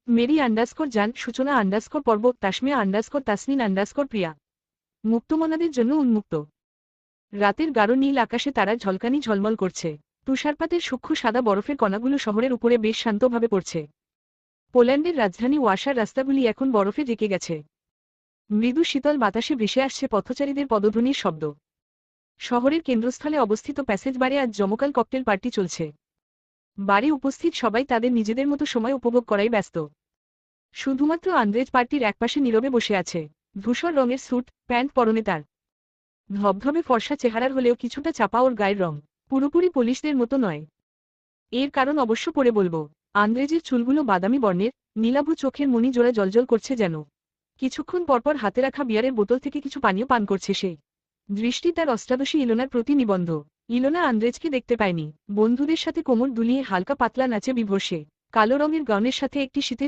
Mary জান, সূচনা পর্ব, তাসমিয়া তাসনিন প্রিয়া। মুক্তমনাদের জন্য উন্মুক্ত। রাতের গাঢ় নীল আকাশে তারার ঝলকানি ঝলমল করছে। তুষারপাতের সূক্ষ্ম সাদা বরফের কণাগুলো শহরের উপরে বেশ শান্তভাবে পড়ছে। পোল্যান্ডের রাজধানী ওয়াসার রাস্তাগুলি এখন বরফে ঢেকে গেছে। মৃদু শীতল বাতাসে ভেসে আসছে পথচারীদের পদধ্বনির শব্দ। শহরের কেন্দ্রস্থলে অবস্থিত প্যাসেজ বারে আজ জমকাল ককটেল পার্টি চলছে। বারে উপস্থিত সবাই তাদের নিজেদের মতো সময় উপভোগ করাই ব্যস্ত। শুধুমাত্র আন্দ্রেজ পার্টির একপাশে নীরবে বসে আছে। ধূসর রঙের স্যুট প্যান্ট পরনে তার। ধবধবে ফর্সা চেহারার হলেও কিছুটা চাপা ওর গায়ের রং। পুরোপুরি পুলিশদের মতো নয়। এর কারণ অবশ্য পরে বলবো। আন্দ্রেজের চুলগুলো বাদামি বর্ণের, নীলাভ চোখের মণি জোড়া জ্বলজ্বল করছে যেন। কিছুক্ষণ পরপর হাতে রাখা বিয়ারের বোতল থেকে কিছু পানীয় পান করছে সে। দৃষ্টি তার অষ্টাদশী ইলোনার প্রতি নিবন্ধ। ইলোনা আন্দ্রেজকে দেখতে পায়নি। বন্ধুদের সাথে কোমর দুলিয়ে হালকা পাতলা নাচে বিভোর সে। কালো রঙের গাউনের সাথে একটি শীতের